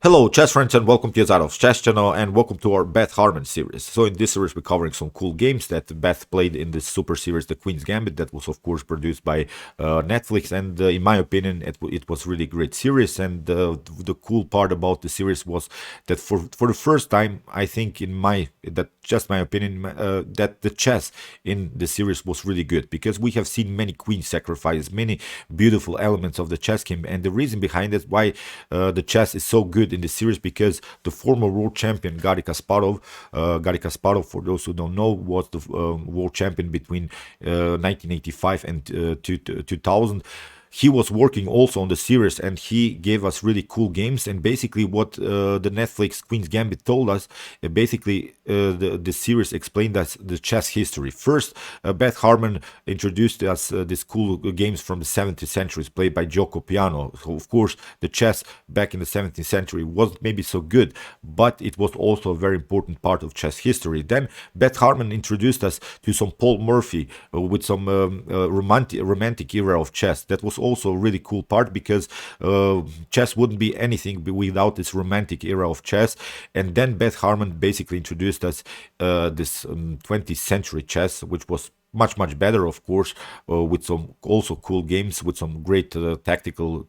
Hello chess friends and welcome to Jozarov's chess channel and welcome to our Beth Harmon series. So in this series we're covering some cool games that Beth played in this super series, the Queen's Gambit, that was of course produced by Netflix, and in my opinion it was really great series. And the cool part about the series was that for the first time, I think just my opinion, that the chess in the series was really good, because we have seen many queen sacrifices, many beautiful elements of the chess game, and the reason behind it why the chess is so good in the series, because the former world champion Garry Kasparov, for those who don't know, was the world champion between 1985 and 2000. He was working also on the series, and he gave us really cool games. And basically what the Netflix Queen's Gambit told us, the series explained us the chess history. First, Beth Harmon introduced us these cool games from the 17th century played by Gioco Piano. So of course the chess back in the 17th century wasn't maybe so good, but it was also a very important part of chess history. Then Beth Harmon introduced us to some Paul Morphy with some romantic era of chess. That was also a really cool part, because chess wouldn't be anything without this romantic era of chess. And then Beth Harmon basically introduced us this 20th century chess, which was much better, of course, with some also cool games, with some great tactical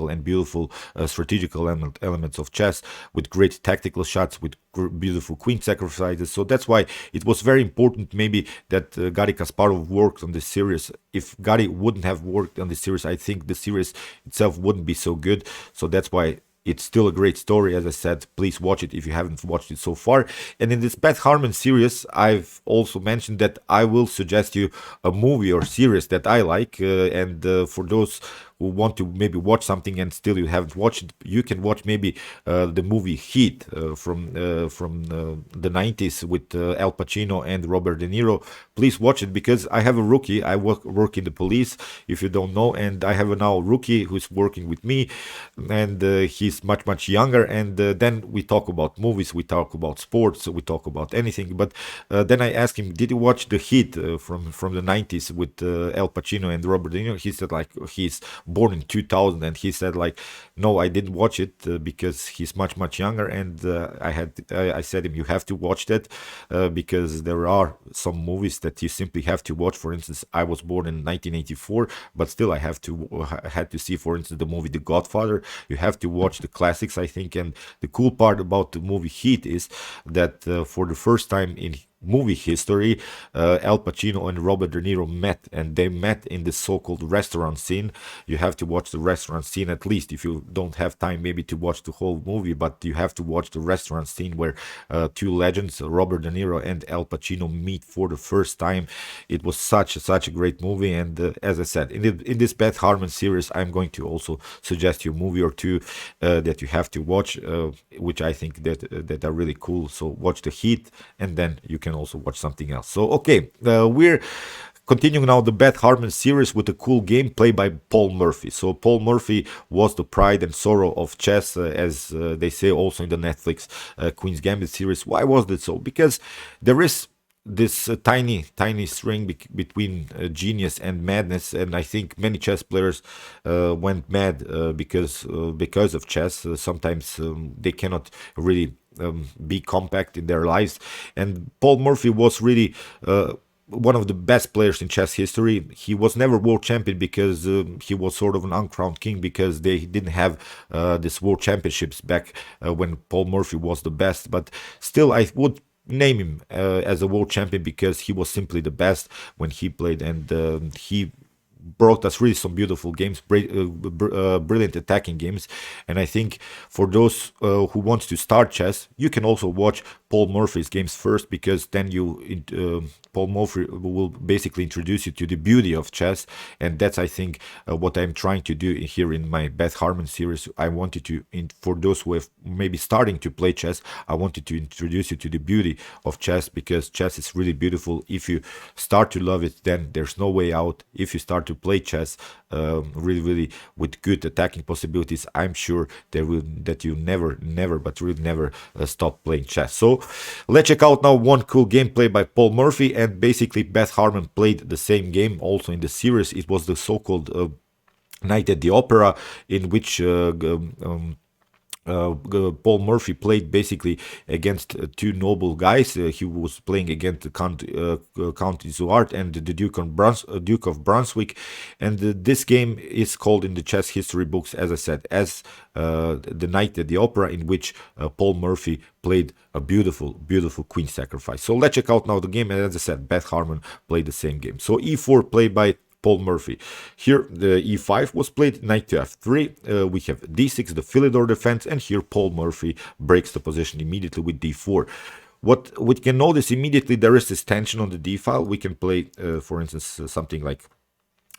and beautiful strategical elements of chess, with great tactical shots, with beautiful queen sacrifices. So that's why it was very important maybe that Garry Kasparov worked on this series. If Garry wouldn't have worked on this series, I think the series itself wouldn't be so good. So that's why it's still a great story. As I said, please watch it if you haven't watched it so far. And in this Beth Harmon series, I've also mentioned that I will suggest you a movie or series that I like. And for those who want to maybe watch something and still you haven't watched it, you can watch maybe the movie Heat from the 90s with Al Pacino and Robert De Niro. Please watch it, because I have a rookie. I work in the police, if you don't know, and I have a now rookie who's working with me, and he's much younger. And then we talk about movies, we talk about sports, we talk about anything. But then I asked him, did you watch the Heat from the 90s with Al Pacino and Robert De Niro? He said like he's born in 2000, and he said like, no, I didn't watch it because he's much younger. And I said him, you have to watch that because there are some movies that you simply have to watch. For instance, I was born in 1984, but still I had to see, for instance, the movie The Godfather. You have to watch the classics, I think. And the cool part about the movie Heat is that for the first time in movie history, Al Pacino and Robert De Niro met, and they met in the so-called restaurant scene. You have to watch the restaurant scene, at least if you don't have time maybe to watch the whole movie, but you have to watch the restaurant scene where two legends, Robert De Niro and Al Pacino, meet for the first time. It was such a great movie. And as I said, in this Beth Harmon series, I'm going to also suggest you a movie or two that you have to watch, which I think that are really cool. So watch the Heat, and then you can also watch something else. So okay, we're continuing now the Beth Harmon series with a cool game played by Paul Morphy. So Paul Morphy was the pride and sorrow of chess, as they say also in the Netflix Queen's Gambit series. Why was that so? Because there is this tiny string between genius and madness, and I think many chess players went mad because of chess. Sometimes they cannot really be compact in their lives. And Paul Morphy was really one of the best players in chess history. He was never world champion because he was sort of an uncrowned king, because they didn't have this world championships back when Paul Morphy was the best. But still, I would name him as a world champion because he was simply the best when he played, and he brought us really some beautiful games, brilliant attacking games. And I think for those who want to start chess, you can also watch Paul Morphy's games first, because then Paul Morphy will basically introduce you to the beauty of chess. And that's, I think, what I'm trying to do here in my Beth Harmon series. I wanted to, for those who have maybe starting to play chess, I wanted to introduce you to the beauty of chess, because chess is really beautiful. If you start to love it, then there's no way out. If you start to play chess really with good attacking possibilities, I'm sure that you never stop playing chess. So let's check out now one cool gameplay by Paul Morphy. And basically Beth Harmon played the same game also in the series. It was the so-called Night at the Opera, in which Paul Morphy played basically against two noble guys. He was playing against the Count Izoard and the Duke of Brunswick, and this game is called in the chess history books, as I said, as the Night at the Opera, in which Paul Morphy played a beautiful queen sacrifice. So let's check out now the game, and as I said, Beth Harmon played the same game. So e4 played by Paul Morphy. Here the e5 was played, knight to f3, we have d6, the Philidor defense, and here Paul Morphy breaks the position immediately with d4. What we can notice immediately, there is this tension on the d file. We can play, for instance, something like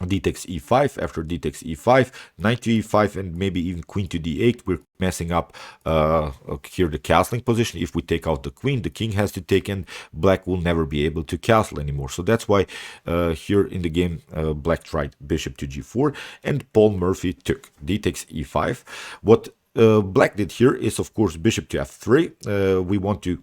d takes e5, after d takes e5, knight to e5, and maybe even queen to d8. We're messing up here the castling position. If we take out the queen, the king has to take, and black will never be able to castle anymore. So that's why here in the game, black tried bishop to g4, and Paul Morphy took d takes e5. What black did here is, of course, bishop to f3. We want to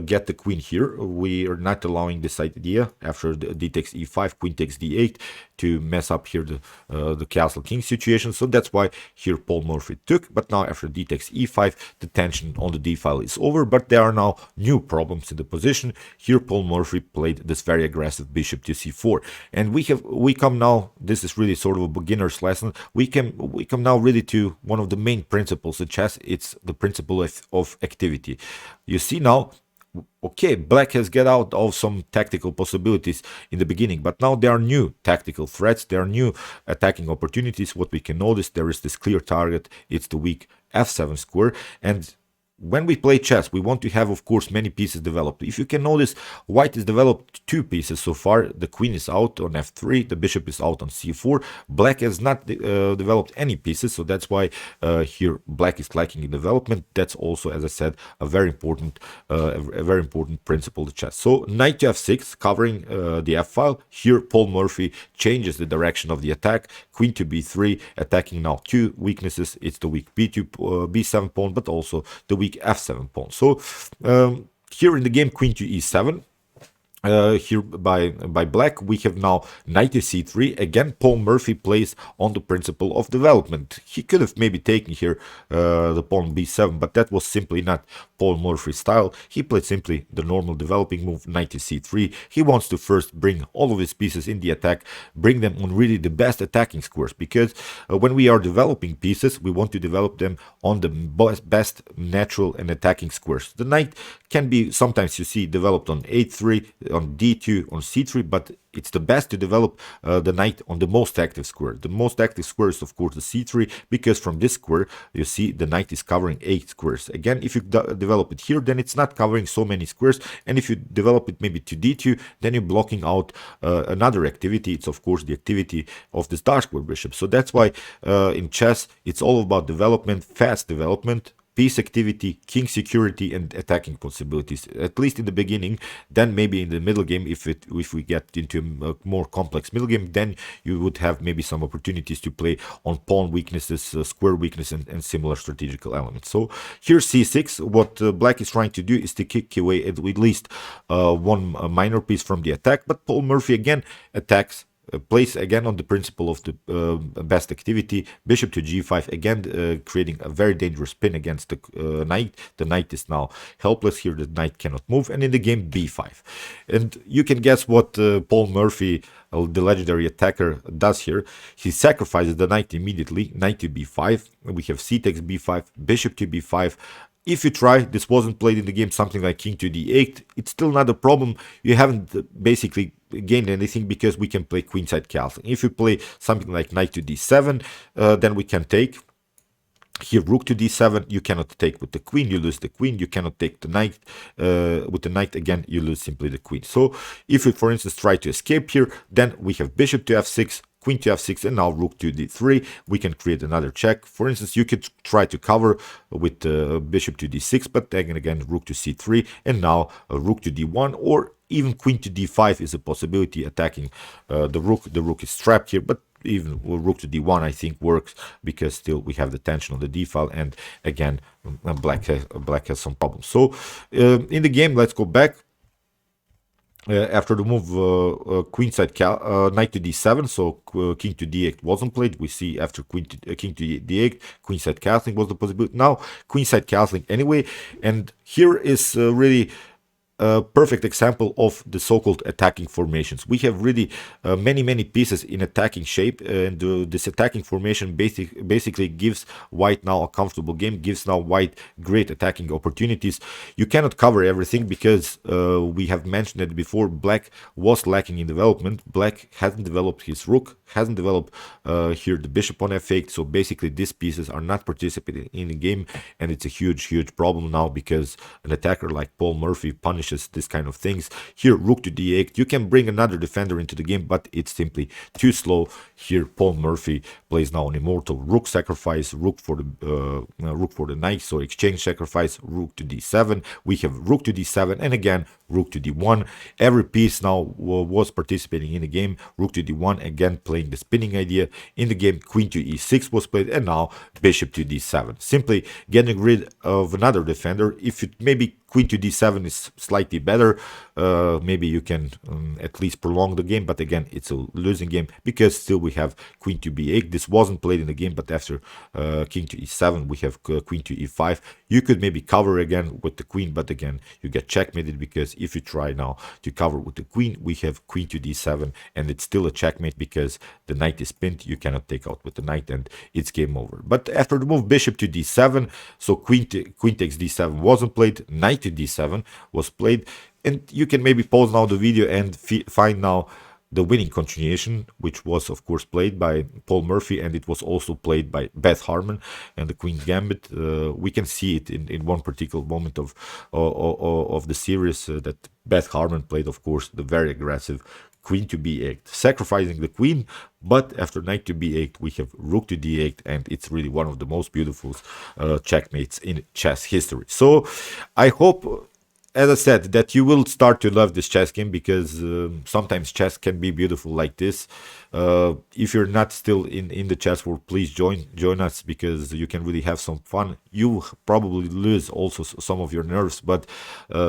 get the queen here. We are not allowing this idea after the d takes e5, queen takes d8 to mess up here the castle king situation. So that's why here Paul Morphy took. But now after d takes e5, the tension on the d file is over, but there are now new problems in the position. Here Paul Morphy played this very aggressive bishop to c4, and we come now, this is really sort of a beginner's lesson, we come now really to one of the main principles of chess. It's the principle of activity. You see now, okay, black has get out of some tactical possibilities in the beginning, but now there are new tactical threats, there are new attacking opportunities. What we can notice, there is this clear target, it's the weak f7 square, and when we play chess, we want to have, of course, many pieces developed. If you can notice, white has developed two pieces so far. The queen is out on f3, the bishop is out on c4. Black has not developed any pieces, so that's why here black is lacking in development. That's also, as I said, a very important principle of chess. So knight to f6, covering the f file. Here Paul Morphy changes the direction of the attack. Queen to b3, attacking now two weaknesses. It's the weak b7 pawn, but also the weak f7 pawn. So here in the game, queen to e7. Here by black, we have now knight to c3. Again, Paul Morphy plays on the principle of development. He could have maybe taken here the pawn b7, but that was simply not Paul Morphy's style. He played simply the normal developing move, knight to c3. He wants to first bring all of his pieces in the attack, bring them on really the best attacking squares, because when we are developing pieces, we want to develop them on the best natural and attacking squares. The knight can be sometimes, you see, developed on a3, on d2, on c3, but it's the best to develop the knight on the most active square. The most active square is, of course, the c3, because from this square, you see the knight is covering 8 squares. Again, if you develop it here, then it's not covering so many squares, and if you develop it maybe to d2, then you're blocking out another activity. It's, of course, the activity of this dark square bishop. So that's why in chess, it's all about development, fast development, piece activity, king security, and attacking possibilities, at least in the beginning. Then maybe in the middle game, if we get into a more complex middle game, then you would have maybe some opportunities to play on pawn weaknesses, square weakness, and similar strategical elements. So here c6, what black is trying to do is to kick away at least one minor piece from the attack, but Paul Morphy again attacks, plays again on the principle of the best activity, bishop to g5, again creating a very dangerous pin against the knight. The knight is now helpless here, the knight cannot move, and in the game b5. And you can guess what Paul Morphy, the legendary attacker, does here. He sacrifices the knight immediately, knight to b5, we have c takes b5, bishop to b5. If you try, this wasn't played in the game, something like king to d8, it's still not a problem. You haven't basically gained anything, because we can play queenside castle. If you play something like knight to d7, then we can take. Here rook to d7, you cannot take with the queen, you lose the queen. You cannot take the knight with the knight, again you lose simply the queen. So if you, for instance, try to escape here, then we have bishop to f6, queen to f6, and now rook to d3. We can create another check. For instance, you could try to cover with bishop to d6, but then again rook to c3, and now rook to d1, or even queen to d5 is a possibility, attacking the rook. The rook is trapped here, but even rook to d1 I think works, because still we have the tension on the d file, and again black has some problems. So in the game, let's go back. After the move queenside knight to d7, so king to d8 wasn't played. We see after king to d8, queenside castling was the possibility. Now queenside castling anyway, and here is really a perfect example of the so-called attacking formations. We have really many pieces in attacking shape, and this attacking formation basically gives white now a comfortable game, gives now white great attacking opportunities. You cannot cover everything because we have mentioned it before, black was lacking in development. Black hasn't developed his rook, hasn't developed here the bishop on f8, so basically these pieces are not participating in the game, and it's a huge problem now because an attacker like Paul Murphy punishes this kind of things. Here rook to d8, you can bring another defender into the game, but it's simply too slow. Here Paul Murphy plays now an immortal rook sacrifice, rook for the knight, so exchange sacrifice, rook to d7. We have rook to d7, and again rook to d1. Every piece now was participating in the game. Rook to d1, again playing the spinning idea in the game. Queen to e6 was played, and now bishop to d7, simply getting rid of another defender. If it maybe queen to d7 is slightly better, maybe you can at least prolong the game, but again it's a losing game because still we have queen to b8. This wasn't played in the game, but after king to e7 we have queen to e5. You could maybe cover again with the queen, but again you get checkmated, because if you try now to cover with the queen, we have queen to d7, and it's still a checkmate because the knight is pinned. You cannot take out with the knight, and it's game over. But after the move bishop to d7, so queen takes d7 wasn't played, knight to d7 was played, and you can maybe pause now the video and find now the winning continuation, which was of course played by Paul Murphy, and it was also played by Beth Harmon and the Queen's Gambit. We can see it in one particular moment of the series that Beth Harmon played, of course, the very aggressive queen to b8, sacrificing the queen, but after knight to b8 we have rook to d8, and it's really one of the most beautiful checkmates in chess history. So I hope, as I said, that you will start to love this chess game, because sometimes chess can be beautiful like this. If you're not still in the chess world, please join us, because you can really have some fun. You probably lose also some of your nerves, but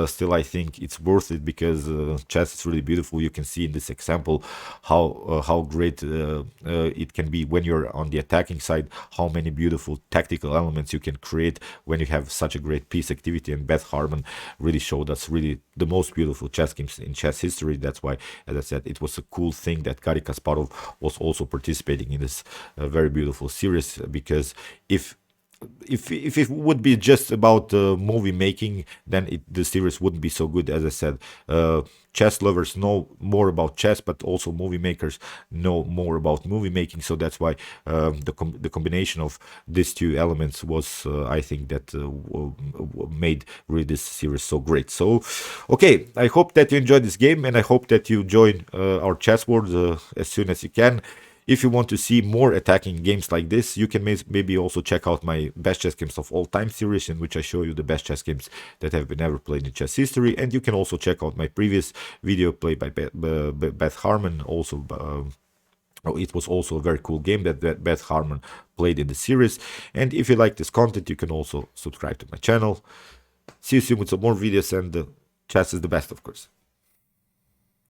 still I think it's worth it, because chess is really beautiful. You can see in this example how great it can be when you're on the attacking side, how many beautiful tactical elements you can create when you have such a great piece activity. And Beth Harmon really showed us really the most beautiful chess games in chess history. That's why, as I said, it was a cool thing that Garry Kasparov was also participating in this very beautiful series, because if it would be just about movie making, then the series wouldn't be so good. As I said, chess lovers know more about chess, but also movie makers know more about movie making. So that's why the combination of these two elements was, I think, that made really this series so great. So, okay, I hope that you enjoyed this game, and I hope that you join our chess world as soon as you can. If you want to see more attacking games like this, you can maybe also check out my best chess games of all time series, in which I show you the best chess games that have been ever played in chess history. And you can also check out my previous video played by Beth Harmon. Also, it was also a very cool game that Beth Harmon played in the series. And if you like this content, you can also subscribe to my channel. See you soon with some more videos, and chess is the best, of course.